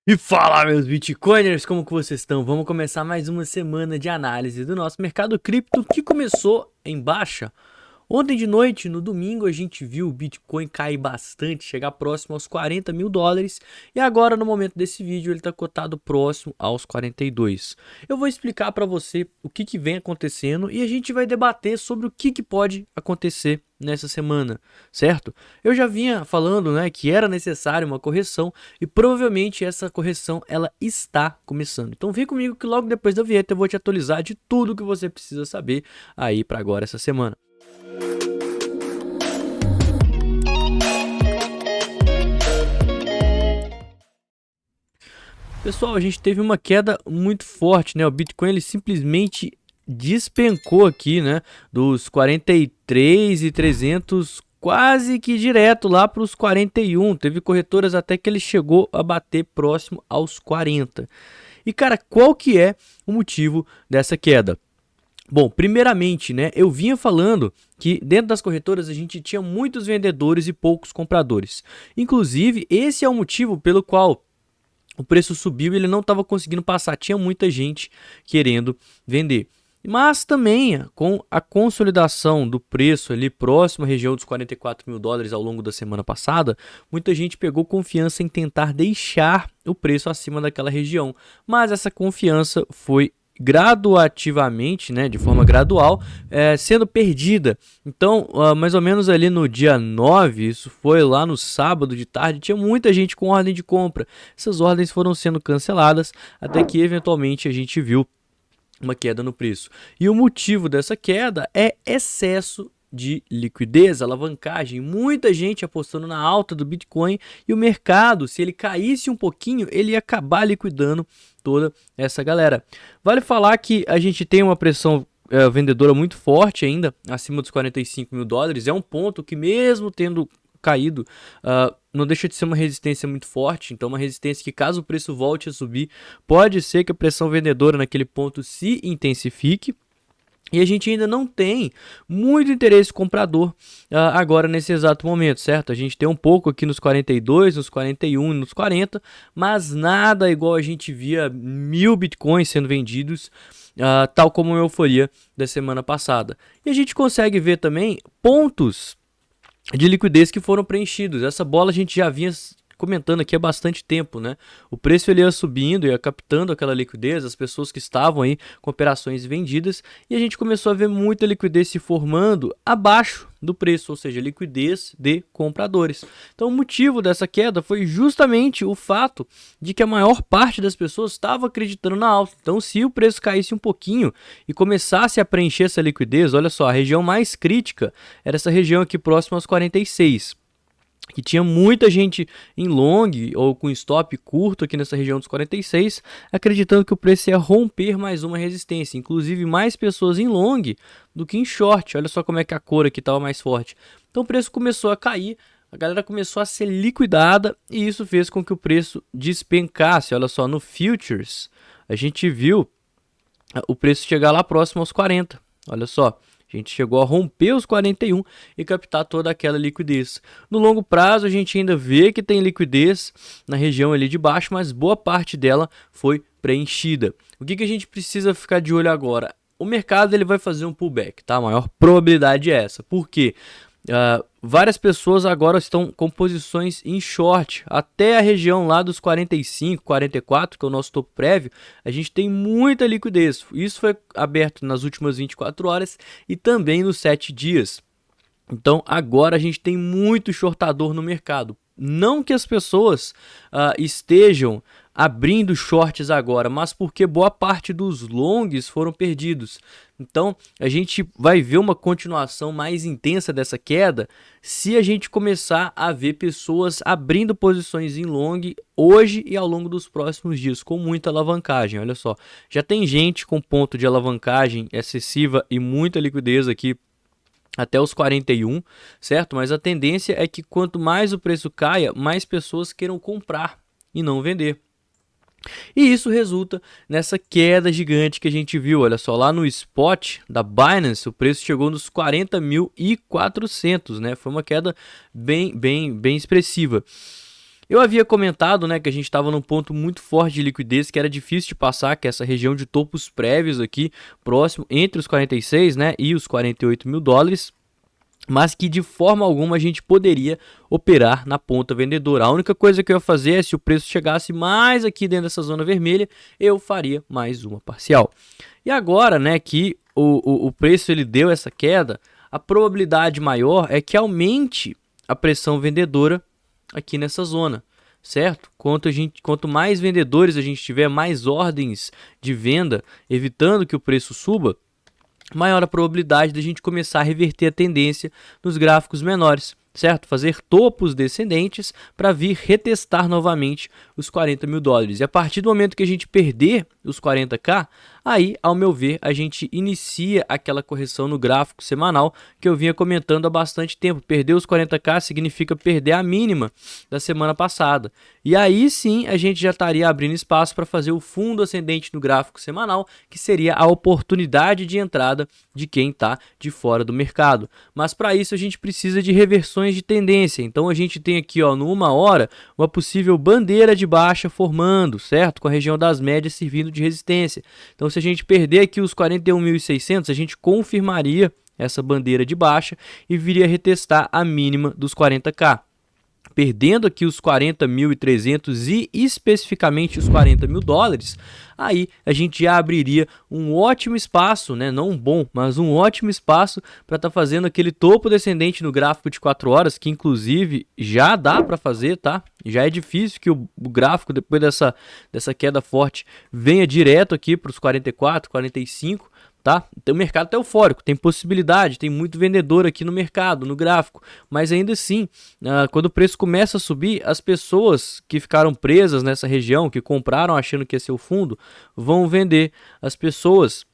E fala, meus Bitcoiners, como que vocês estão? Vamos começar mais uma semana de análise do nosso mercado cripto que começou em baixa. Ontem de noite, no domingo, a gente viu o Bitcoin cair bastante, chegar próximo aos 40 mil dólares. E agora, no momento desse vídeo, ele está cotado próximo aos 42. Eu vou explicar para você o que vem acontecendo e a gente vai debater sobre o que pode acontecer nessa semana, certo? Eu já vinha falando, né, que era necessário uma correção e provavelmente essa correção ela está começando. Então vem comigo que logo depois da vinheta eu vou te atualizar de tudo que você precisa saber aí para agora essa semana. Pessoal, a gente teve uma queda muito forte, né? O Bitcoin ele simplesmente despencou aqui, né? Dos 43.300 quase que direto lá para os 41. Teve corretoras até que ele chegou a bater próximo aos 40. E cara, qual que é o motivo dessa queda? Bom, primeiramente, né, eu vinha falando que dentro das corretoras a gente tinha muitos vendedores e poucos compradores. Inclusive, esse é o motivo pelo qual o preço subiu e ele não estava conseguindo passar. Tinha muita gente querendo vender. Mas também com a consolidação do preço ali próximo à região dos 44 mil dólares ao longo da semana passada, muita gente pegou confiança em tentar deixar o preço acima daquela região. Mas essa confiança foi gradativamente, né, de forma gradual, sendo perdida. Então, mais ou menos ali no dia 9, isso foi lá no sábado de tarde, tinha muita gente com ordem de compra. Essas ordens foram sendo canceladas até que eventualmente a gente viu uma queda no preço. E o motivo dessa queda é excesso de liquidez, alavancagem, muita gente apostando na alta do Bitcoin e o mercado, se ele caísse um pouquinho, ele ia acabar liquidando toda essa galera. Vale falar que a gente tem uma pressão vendedora muito forte ainda, acima dos 45 mil dólares, é um ponto que mesmo tendo caído, não deixa de ser uma resistência muito forte, então uma resistência que caso o preço volte a subir, pode ser que a pressão vendedora naquele ponto se intensifique. E a gente ainda não tem muito interesse comprador agora nesse exato momento, certo? A gente tem um pouco aqui nos 42, nos 41, nos 40, mas nada igual a gente via 1.000 bitcoins sendo vendidos, tal como a euforia da semana passada. E a gente consegue ver também pontos de liquidez que foram preenchidos. Essa bola a gente já vinha comentando aqui há bastante tempo, né? O preço ele ia subindo, ia captando aquela liquidez, as pessoas que estavam aí com operações vendidas, e a gente começou a ver muita liquidez se formando abaixo do preço, ou seja, liquidez de compradores. Então o motivo dessa queda foi justamente o fato de que a maior parte das pessoas estava acreditando na alta. Então se o preço caísse um pouquinho e começasse a preencher essa liquidez, olha só, a região mais crítica era essa região aqui próxima aos 46. Que tinha muita gente em long ou com stop curto aqui nessa região dos 46, acreditando que o preço ia romper mais uma resistência, inclusive mais pessoas em long do que em short. Olha só como é que a cor aqui estava mais forte. Então o preço começou a cair, a galera começou a ser liquidada e isso fez com que o preço despencasse. Olha só, no futures a gente viu o preço chegar lá próximo aos 40. Olha só. A gente chegou a romper os 41 e captar toda aquela liquidez. No longo prazo, a gente ainda vê que tem liquidez na região ali de baixo, mas boa parte dela foi preenchida. O que a gente precisa ficar de olho agora? O mercado ele vai fazer um pullback, tá? A maior probabilidade é essa. Por quê? Várias pessoas agora estão com posições em short, até a região lá dos 45, 44, que é o nosso topo prévio, a gente tem muita liquidez. Isso foi aberto nas últimas 24 horas e também nos 7 dias. Então agora a gente tem muito shortador no mercado. Não que as pessoas estejam abrindo shorts agora, mas porque boa parte dos longs foram perdidos. Então a gente vai ver uma continuação mais intensa dessa queda se a gente começar a ver pessoas abrindo posições em long hoje e ao longo dos próximos dias, com muita alavancagem. Olha só, já tem gente com ponto de alavancagem excessiva e muita liquidez aqui até os 41, certo? Mas a tendência é que quanto mais o preço caia, mais pessoas queiram comprar e não vender. E isso resulta nessa queda gigante que a gente viu. Olha só, lá no spot da Binance, o preço chegou nos 40.400, né? Foi uma queda bem expressiva. Eu havia comentado, né, que a gente estava num ponto muito forte de liquidez, que era difícil de passar, que é essa região de topos prévios aqui, próximo entre os 46, né, e os 48 mil dólares, mas que de forma alguma a gente poderia operar na ponta vendedora. A única coisa que eu ia fazer é, se o preço chegasse mais aqui dentro dessa zona vermelha, eu faria mais uma parcial. E agora, né, que o preço ele deu essa queda, a probabilidade maior é que aumente a pressão vendedora aqui nessa zona, certo? Quanto mais vendedores a gente tiver, mais ordens de venda, evitando que o preço suba, maior a probabilidade de a gente começar a reverter a tendência nos gráficos menores, certo? Fazer topos descendentes para vir retestar novamente os 40 mil dólares. E a partir do momento que a gente perder os 40k, aí, ao meu ver, a gente inicia aquela correção no gráfico semanal que eu vinha comentando há bastante tempo. Perder os 40k significa perder a mínima da semana passada. E aí sim a gente já estaria abrindo espaço para fazer o fundo ascendente no gráfico semanal, que seria a oportunidade de entrada de quem está de fora do mercado. Mas para isso a gente precisa de reversões de tendência. Então a gente tem aqui, ó, no 1 hora, uma possível bandeira de baixa formando, certo? Com a região das médias servindo de resistência. Então se a gente perder aqui os 41.600, a gente confirmaria essa bandeira de baixa e viria a retestar a mínima dos 40k. Perdendo aqui os 40.300 e especificamente os 40 mil dólares, aí a gente já abriria um ótimo espaço, né? Não um bom, mas um ótimo espaço para estar fazendo aquele topo descendente no gráfico de 4 horas, que inclusive já dá para fazer, tá? Já é difícil que o gráfico, depois dessa queda forte, venha direto aqui para os 44, 45, tá? Então, o mercado está eufórico, tem possibilidade, tem muito vendedor aqui no mercado, no gráfico, mas ainda assim, quando o preço começa a subir, as pessoas que ficaram presas nessa região, que compraram achando que ia ser o fundo, vão vender. As pessoas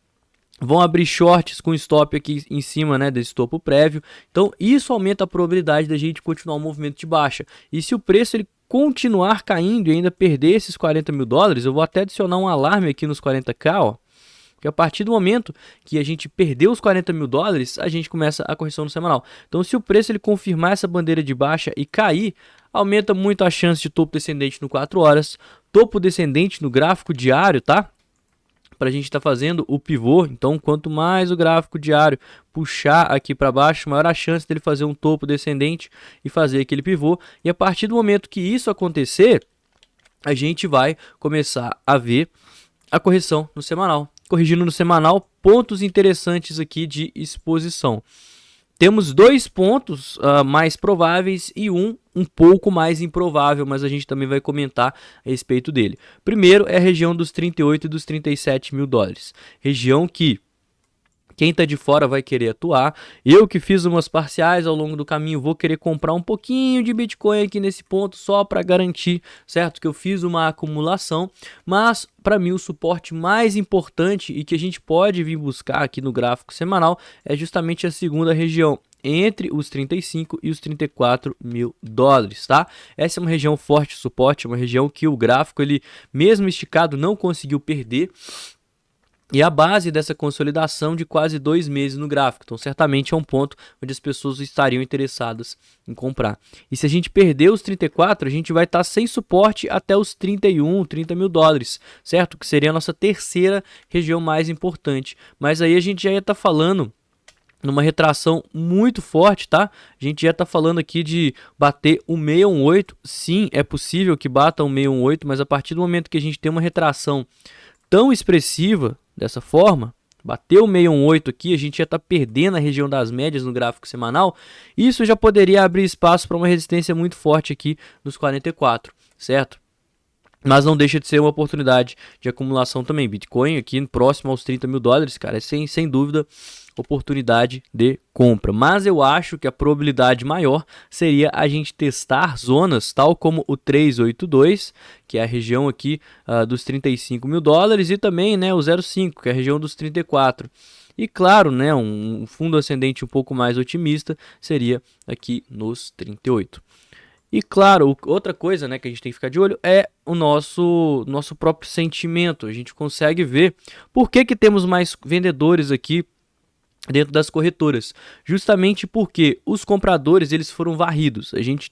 vão abrir shorts com stop aqui em cima, né, desse topo prévio. Então isso aumenta a probabilidade da gente continuar um movimento de baixa. E se o preço ele continuar caindo e ainda perder esses 40 mil dólares, eu vou até adicionar um alarme aqui nos 40k, ó. Porque a partir do momento que a gente perdeu os 40 mil dólares, a gente começa a correção no semanal. Então, se o preço ele confirmar essa bandeira de baixa e cair, aumenta muito a chance de topo descendente no 4 horas, topo descendente no gráfico diário, tá? Para a gente estar fazendo o pivô. Então, quanto mais o gráfico diário puxar aqui para baixo, maior a chance dele fazer um topo descendente e fazer aquele pivô. E a partir do momento que isso acontecer, a gente vai começar a ver a correção no semanal. Corrigindo no semanal, pontos interessantes aqui de exposição. Temos dois pontos mais prováveis e um pouco mais improvável, mas a gente também vai comentar a respeito dele. Primeiro é a região dos 38 e dos 37 mil dólares. Região que quem está de fora vai querer atuar. Eu que fiz umas parciais ao longo do caminho, vou querer comprar um pouquinho de Bitcoin aqui nesse ponto só para garantir, certo? Que eu fiz uma acumulação. Mas para mim o suporte mais importante e que a gente pode vir buscar aqui no gráfico semanal é justamente a segunda região, entre os 35 e os 34 mil dólares, tá? Essa é uma região forte de suporte, uma região que o gráfico, ele mesmo esticado, não conseguiu perder. E a base dessa consolidação de quase 2 meses no gráfico. Então, certamente é um ponto onde as pessoas estariam interessadas em comprar. E se a gente perder os 34, a gente vai estar sem suporte até os 31, 30 mil dólares, certo? Que seria a nossa terceira região mais importante. Mas aí a gente já ia estar falando numa retração muito forte, tá? A gente já tá falando aqui de bater o 618. Sim, é possível que bata o 618, mas a partir do momento que a gente tem uma retração tão expressiva dessa forma, bateu o 618 aqui, a gente já está perdendo a região das médias no gráfico semanal, isso já poderia abrir espaço para uma resistência muito forte aqui nos 44, certo? Mas não deixa de ser uma oportunidade de acumulação também. Bitcoin aqui próximo aos 30 mil dólares, cara, é sem dúvida oportunidade de compra. Mas eu acho que a probabilidade maior seria a gente testar zonas tal como o 382, que é a região aqui dos 35 mil dólares, e também, né, o 0,5, que é a região dos 34. E claro, né, um fundo ascendente um pouco mais otimista seria aqui nos 38. E claro, outra coisa, né, que a gente tem que ficar de olho é o nosso próprio sentimento. A gente consegue ver por que temos mais vendedores aqui dentro das corretoras, justamente porque os compradores eles foram varridos. A gente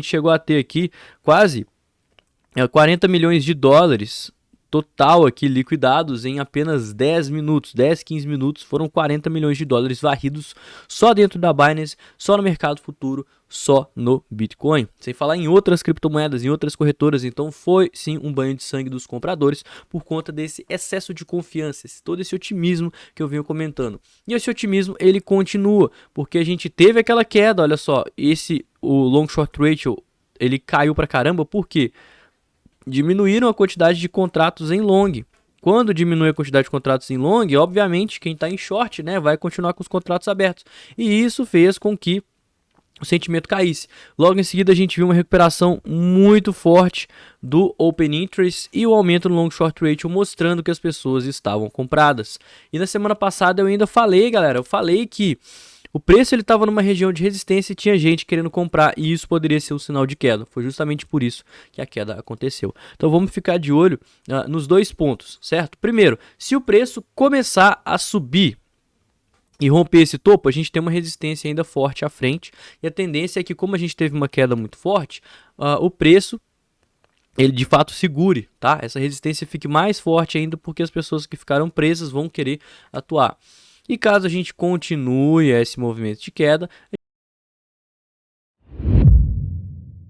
chegou a ter aqui quase 40 milhões de dólares total aqui liquidados em apenas 10 minutos, 10, 15 minutos, foram 40 milhões de dólares varridos só dentro da Binance, só no mercado futuro, só no Bitcoin. Sem falar em outras criptomoedas, em outras corretoras, então foi sim um banho de sangue dos compradores por conta desse excesso de confiança, todo esse otimismo que eu venho comentando. E esse otimismo ele continua, porque a gente teve aquela queda, olha só, o long short ratio, ele caiu pra caramba, por quê? Diminuíram a quantidade de contratos em long. Quando diminui a quantidade de contratos em long, obviamente quem está em short, né, vai continuar com os contratos abertos. E isso fez com que o sentimento caísse. Logo em seguida a gente viu uma recuperação muito forte do Open Interest e o aumento no Long Short Ratio, mostrando que as pessoas estavam compradas. E na semana passada eu ainda falei, galera, eu falei que o preço ele estava numa região de resistência e tinha gente querendo comprar, e isso poderia ser um sinal de queda. Foi justamente por isso que a queda aconteceu. Então vamos ficar de olho nos dois pontos, certo? Primeiro, se o preço começar a subir e romper esse topo, a gente tem uma resistência ainda forte à frente, e a tendência é que, como a gente teve uma queda muito forte, o preço ele de fato segure, tá? Essa resistência fique mais forte ainda, porque as pessoas que ficaram presas vão querer atuar. E caso a gente continue esse movimento de queda,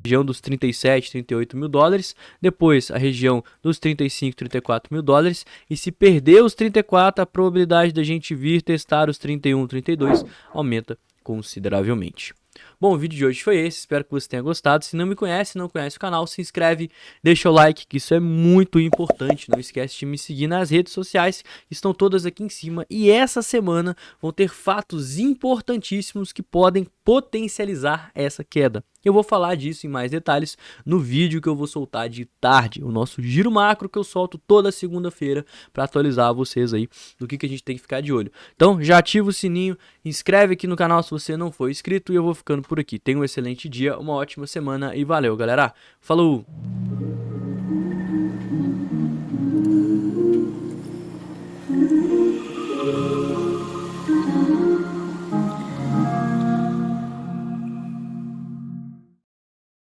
região dos 37, 38 mil dólares, depois a região dos 35, 34 mil dólares, e se perder os 34, a probabilidade da gente vir testar os 31, 32 aumenta consideravelmente. Bom, o vídeo de hoje foi esse, espero que você tenha gostado. Se não me conhece, não conhece o canal, se inscreve, deixa o like, que isso é muito importante. Não esquece de me seguir nas redes sociais, que estão todas aqui em cima. E essa semana vão ter fatos importantíssimos que podem potencializar essa queda. Eu vou falar disso em mais detalhes no vídeo que eu vou soltar de tarde, o nosso giro macro que eu solto toda segunda-feira para atualizar vocês aí do que a gente tem que ficar de olho. Então já ativa o sininho, inscreve aqui no canal se você não for inscrito, e eu vou ficando por aqui. Tenha um excelente dia, uma ótima semana e valeu, galera. Falou!